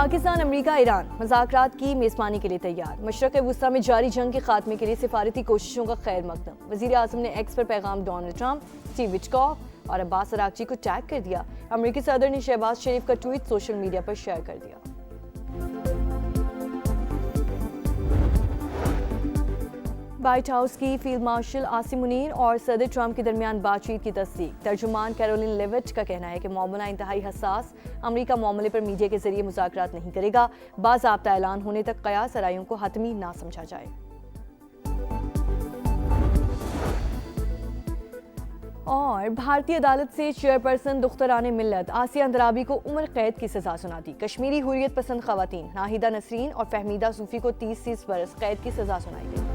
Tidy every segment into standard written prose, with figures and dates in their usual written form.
پاکستان امریکہ ایران مذاکرات کی میزبانی کے لیے تیار. مشرق وسطی میں جاری جنگ کے خاتمے کے لیے سفارتی کوششوں کا خیر مقدم. وزیر اعظم نے ایکس پر پیغام ڈونلڈ ٹرمپ، اسٹیو وٹکاف اور عباس اراغچی کو ٹیگ کر دیا. امریکی صدر نے شہباز شریف کا ٹویٹ سوشل میڈیا پر شیئر کر دیا. وائٹ ہاؤس کی فیلڈ مارشل عاصم منیر اور صدر ٹرمپ کے درمیان بات چیت کی تصدیق. ترجمان کیرولین لیوٹ کا کہنا ہے کہ معاملہ انتہائی حساس. امریکہ معاملے پر میڈیا کے ذریعے مذاکرات نہیں کرے گا. باضابطہ اعلان ہونے تک قیاس آرائیوں کو حتمی نہ سمجھا جائے. اور بھارتی عدالت سے چیئرپرسن دختران ملت آسیہ اندرابی کو عمر قید کی سزا سنا دی. کشمیری حریت پسند خواتین ناہیدہ نسرین اور فہمیدہ صوفی کو 30 برس قید کی سزا سنائی گئی.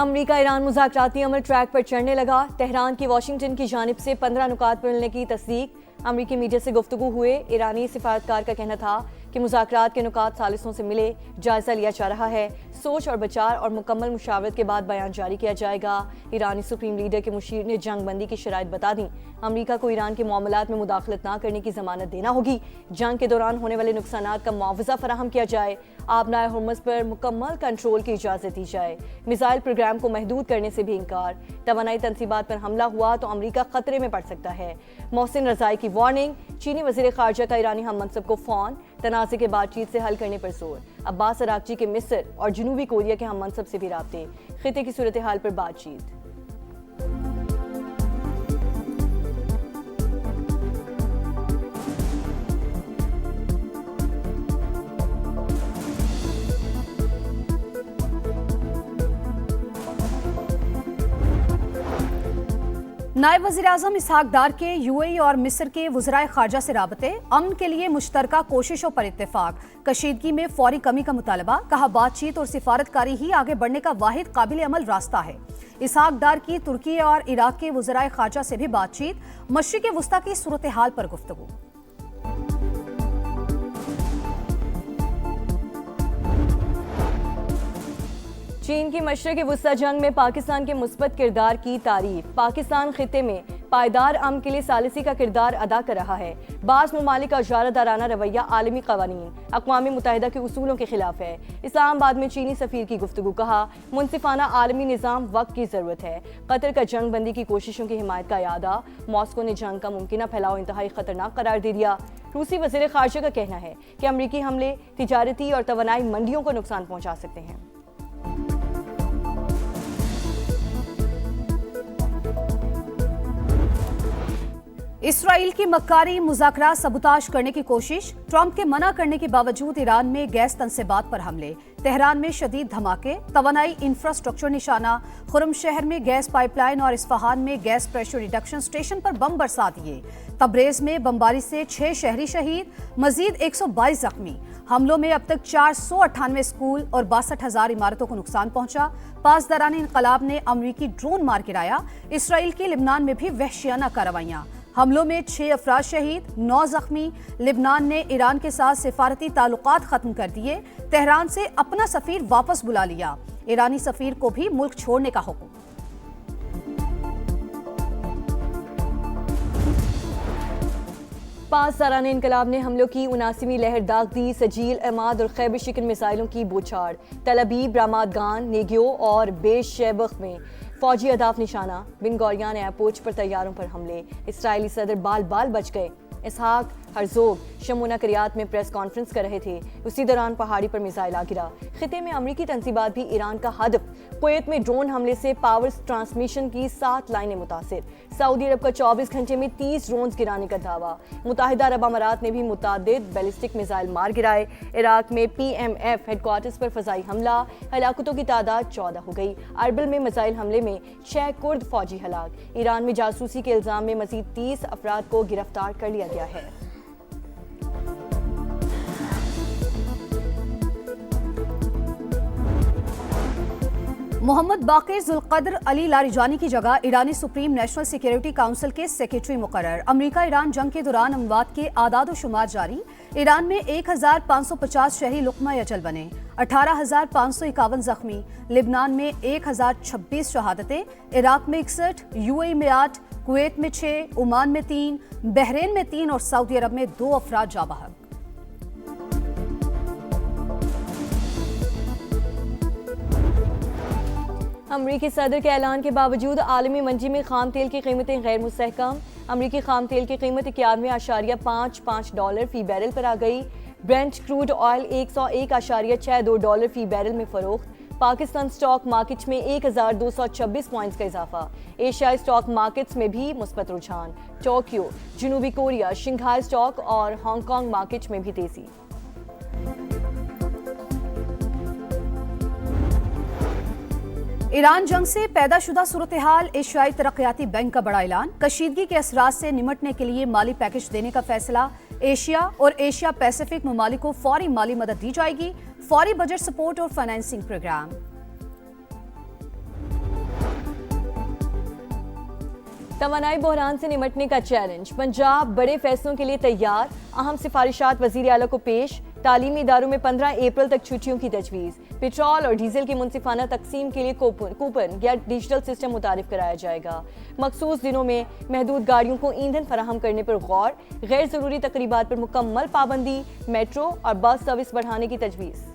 امریکہ ایران مذاکراتی عمل ٹریک پر چڑھنے لگا. تہران کی واشنگٹن کی جانب سے 15 نکات پر ملنے کی تصدیق. امریکی میڈیا سے گفتگو ہوئے. ایرانی سفارتکار کا کہنا تھا کہ مذاکرات کے نکات ثالثوں سے ملے. جائزہ لیا جا رہا ہے. سوچ اور بچار اور مکمل مشاورت کے بعد بیان جاری کیا جائے گا. ایرانی سپریم لیڈر کے مشیر نے جنگ بندی کی شرائط بتا دیں. امریکہ کو ایران کے معاملات میں مداخلت نہ کرنے کی ضمانت دینا ہوگی. جنگ کے دوران ہونے والے نقصانات کا معاوضہ فراہم کیا جائے. آبنائے ہرمز پر مکمل کنٹرول کی اجازت دی جائے. میزائل پروگرام کو محدود کرنے سے بھی انکار. توانائی تنصیبات پر حملہ ہوا تو امریکہ خطرے میں پڑ سکتا ہے. محسن رضائی کی وارننگ. چینی وزیر خارجہ کا ایرانی ہم منصب کو فون. تنازع کے بات چیت سے حل کرنے پر زور. عباس اراغچی کے مصر اور جنوبی کوریا کے ہم منصب سے بھی رابطے. خطے کی صورتحال پر بات چیت. نائب وزیر اعظم اسحاق ڈار کے یو اے ای اور مصر کے وزرائے خارجہ سے رابطے. امن کے لیے مشترکہ کوششوں پر اتفاق. کشیدگی میں فوری کمی کا مطالبہ. کہا بات چیت اور سفارتکاری ہی آگے بڑھنے کا واحد قابل عمل راستہ ہے. اسحاق ڈار کی ترکی اور عراق کے وزرائے خارجہ سے بھی بات چیت. مشرق وسطی کی صورتحال پر گفتگو. چین کی مشرق وسطی جنگ میں پاکستان کے مثبت کردار کی تعریف. پاکستان خطے میں پائیدار امن کے لیے ثالثی کا کردار ادا کر رہا ہے. بعض ممالک کا اجارہ دارانہ رویہ عالمی قوانین اقوام متحدہ کے اصولوں کے خلاف ہے. اسلام آباد میں چینی سفیر کی گفتگو. کہا منصفانہ عالمی نظام وقت کی ضرورت ہے. قطر کا جنگ بندی کی کوششوں کی حمایت کا اعادہ. ماسکو نے جنگ کا ممکنہ پھیلاؤ انتہائی خطرناک قرار دے دیا. روسی وزیر خارجہ کا کہنا ہے کہ امریکی حملے تجارتی اور توانائی منڈیوں کو نقصان پہنچا سکتے ہیں. اسرائیل کی مکاری مذاکرات سبوتاژ کرنے کی کوشش. ٹرمپ کے منع کرنے کے باوجود ایران میں گیس تنصیبات پر حملے. تہران میں شدید دھماکے. توانائی انفراسٹرکچر نشانہ. خرم شہر میں گیس پائپ لائن اور اصفہان میں گیس پریشر ریڈکشن اسٹیشن پر بم برسا دیے. تبریز میں بمباری سے 6 شہری شہید. مزید 122 زخمی. حملوں میں اب تک 498 اسکول اور 62,000 عمارتوں کو نقصان پہنچا. پاسداران انقلاب نے امریکی ڈرون مار گرایا. اسرائیل کی لبنان میں بھی وحشیانہ کارروائیاں. حملوں میں 6 افراد شہید، 9 زخمی. لبنان نے ایران کے ساتھ سفارتی تعلقات ختم کر دیے. تہران سے اپنا سفیر واپس بلا لیا. ایرانی سفیر کو بھی ملک چھوڑنے کا حکم. پاسداران انقلاب نے حملوں کی 79ویں لہر داغ دی. سجیل، عماد اور خیبر شکن میزائلوں کی بوچھاڑ. تل ابیب، رامات گان، نیگیو اور بیش شیبخ میں فوجی اہداف نشانہ. بن گوریان ایئرپورٹ پر طیاروں پر حملے. اسرائیلی صدر بال بچ گئے. اسحاق ہرزوگ شمونہ کریات میں پریس کانفرنس کر رہے تھے. اسی دوران پہاڑی پر میزائل آ گرا. خطے میں امریکی تنصیبات بھی ایران کا ہدف. کویت میں ڈرون حملے سے پاور ٹرانسمیشن کی 7 لائنیں متاثر. سعودی عرب کا 24 گھنٹے میں 30 ڈرونز گرانے کا دعویٰ. متحدہ عرب امارات نے بھی متعدد بیلسٹک میزائل مار گرائے. عراق میں PMF ہیڈ کوارٹرز پر فضائی حملہ. ہلاکتوں کی تعداد 14 ہو گئی. اربل میں میزائل حملے میں 6 کرد فوجی ہلاک. ایران میں جاسوسی کے الزام میں مزید 30 افراد کو گرفتار کر لیا گیا ہے. محمد باقر ذوالقدر علی لاریجانی کی جگہ ایرانی سپریم نیشنل سیکیورٹی کونسل کے سیکریٹری مقرر. امریکہ ایران جنگ کے دوران اموات کے اعداد و شمار جاری. ایران میں 1550 شہری لقمہ اجل بنے. 18,551 زخمی. لبنان میں 1026 شہادتیں. عراق میں 61. یو اے ای میں 8. کویت میں 6. عمان میں 3. بحرین میں 3 اور سعودی عرب میں 2 افراد جاں بحق. امریکی صدر کے اعلان کے باوجود عالمی منڈی میں خام تیل کی قیمتیں غیر مستحکم. امریکی خام تیل کی قیمت 91.55 ڈالر فی بیرل پر آ گئی. برنٹ کروڈ آئل 101.62 ڈالر فی بیرل میں فروخت. پاکستان سٹاک مارکیٹ میں 1226 پوائنٹس کا اضافہ. ایشیائی سٹاک مارکیٹس میں بھی مثبت رجحان. ٹوکیو، جنوبی کوریا، شنگھائی سٹاک اور ہانگ کانگ مارکیٹ میں بھی تیزی. ایران جنگ سے پیدا شدہ صورتحال، ایشیائی ترقیاتی بینک کا بڑا اعلان. کشیدگی کے اثرات سے نمٹنے کے لیے مالی پیکج دینے کا فیصلہ. ایشیا اور ایشیا پیسیفک ممالک کو فوری مالی مدد دی جائے گی. فوری بجٹ سپورٹ اور فائنینسنگ پروگرام. توانائی بحران سے نمٹنے کا چیلنج. پنجاب بڑے فیصلوں کے لیے تیار. اہم سفارشات وزیر اعلیٰ کو پیش. تعلیمی اداروں میں 15 اپریل تک چھٹیوں کی تجویز. پیٹرول اور ڈیزل کی منصفانہ تقسیم کے لیے کوپن یا ڈیجیٹل سسٹم متعارف کرایا جائے گا. مخصوص دنوں میں محدود گاڑیوں کو ایندھن فراہم کرنے پر غور. غیر ضروری تقریبات پر مکمل پابندی. میٹرو اور بس سروس بڑھانے کی تجویز.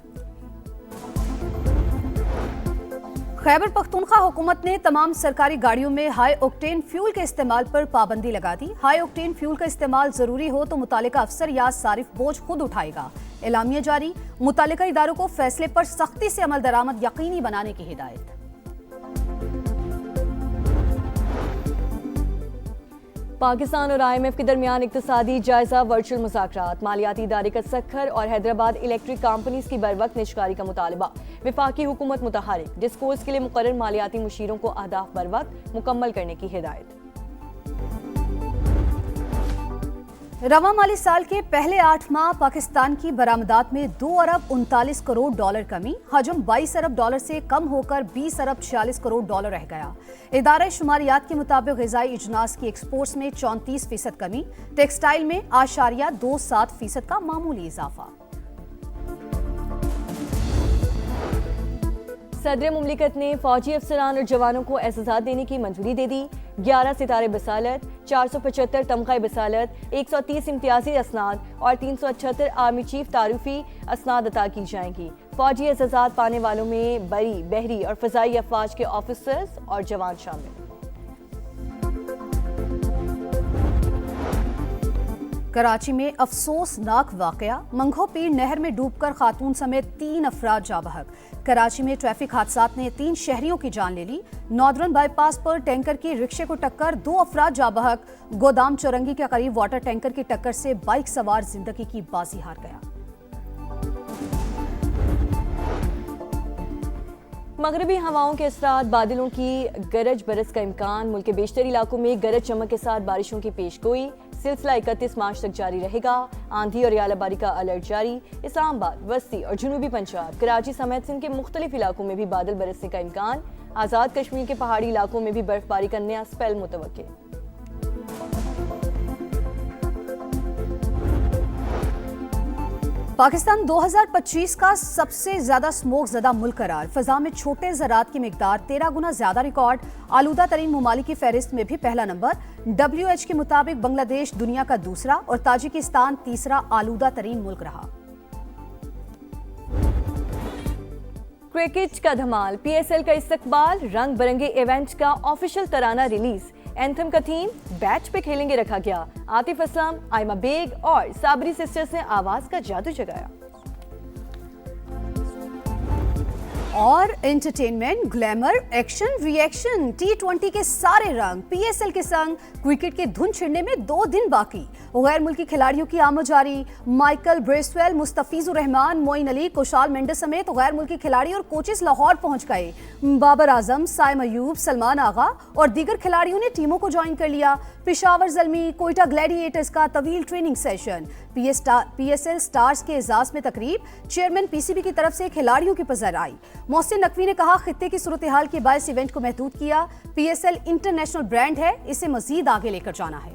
خیبر پختونخوا حکومت نے تمام سرکاری گاڑیوں میں ہائی اوکٹین فیول کے استعمال پر پابندی لگا دی. ہائی اوکٹین فیول کا استعمال ضروری ہو تو متعلقہ افسر یا صارف بوجھ خود اٹھائے گا. اعلامیہ جاری. متعلقہ اداروں کو فیصلے پر سختی سے عمل درآمد یقینی بنانے کی ہدایت. پاکستان اور IMF کے درمیان اقتصادی جائزہ ورچوئل مذاکرات. مالیاتی ادارے کا سکھر اور حیدرآباد الیکٹرک کمپنیز کی بروقت نجکاری کا مطالبہ. وفاقی حکومت متحرک. ڈسکورس کے لیے مقرر مالیاتی مشیروں کو اہداف بروقت مکمل کرنے کی ہدایت. رواں مالی سال کے پہلے 8 ماہ پاکستان کی برآمدات میں 2 ارب 39 کروڑ ڈالر کمی. حجم 22 ارب ڈالر سے کم ہو کر 20 ارب 46 کروڑ ڈالر رہ گیا. ادارہ شماریات کے مطابق غذائی اجناس کی ایکسپورٹس میں 34% کمی. ٹیکسٹائل میں 0.27% کا معمولی اضافہ. صدر مملکت نے فوجی افسران اور جوانوں کو اعزازات دینے کی منظوری دے دی. 11 ستارے بسالت، 475 تمغہ بسالت، 130 امتیازی اسناد اور 378 آرمی چیف تعارفی اسناد عطا کی جائیں گی. فوجی اعزازات پانے والوں میں بری، بحری اور فضائی افواج کے آفیسرز اور جوان شامل. کراچی میں افسوسناک واقعہ. منگھو پیر نہر میں ڈوب کر خاتون سمیت 3 افراد جاں بحق. کراچی میں ٹریفک حادثات نے 3 شہریوں کی جان لے لی. Northern by pass per tanker کی رکشے کو ٹکر، 2 افراد جاں بحق. گودام چورنگی کے قریب واٹر ٹینکر کی ٹکر سے بائک سوار زندگی کی بازی ہار گیا. مغربی ہواؤں کے اثرات، بادلوں کی گرج برس کا امکان. ملک کے بیشتر علاقوں میں گرج چمک کے ساتھ بارشوں کی پیشگوئی. سلسلہ 31 مارچ تک جاری رہے گا. آندھی اور اعلی باری کا الرٹ جاری. اسلام آباد، وسطی اور جنوبی پنجاب، کراچی سمیت سندھ کے مختلف علاقوں میں بھی بادل برسنے کا امکان. آزاد کشمیر کے پہاڑی علاقوں میں بھی برف باری کا نیا سپیل متوقع. پاکستان 2025 کا سب سے زیادہ اسموک زدہ ملک قرار. فضا میں چھوٹے ذرات کی مقدار 13 گنا زیادہ ریکارڈ. آلودہ ترین ممالک کی فہرست میں بھی پہلا نمبر. WH کے مطابق بنگلہ دیش دنیا کا دوسرا اور تاجکستان تیسرا آلودہ ترین ملک رہا. کرکٹ کا دھمال. PSL کا استقبال. رنگ برنگے ایونٹ کا آفیشیل ترانہ ریلیز. اینتھم کا تھیم بیچ پہ کھیلیں گے رکھا گیا. عاطف اسلم، آئمہ بیگ اور صابری سسٹرز نے آواز کا جادو جگایا. اور انٹرٹینمنٹ، گلیمر، ایکشن، ری ایکشن، T20 کے سارے رنگ PSL کے سنگ. کرکٹ کے دھن چھڑنے میں 2 دن باقی. غیر ملکی کھلاڑیوں کی آمد جاری. مائیکل بریسویل، مستفیض الرحمان، معین علی، کشال مینڈس سمیت غیر ملکی کھلاڑی اور کوچز لاہور پہنچ گئے. بابر اعظم، سائم ایوب، سلمان آغا اور دیگر کھلاڑیوں نے ٹیموں کو جوائن کر لیا. پشاور زلمی، کوئٹہ گلیڈیٹرز کا طویل ٹریننگ سیشن. PSL سٹارز کے اعزاز میں تقریب. چیئرمین PCB کی طرف سے کھلاڑیوں کی پذیر آئی. محسن نقوی نے کہا خطے کی صورتحال کے باعث ایونٹ کو محدود کیا. PSL انٹرنیشنل برانڈ ہے، اسے مزید آگے لے کر جانا ہے.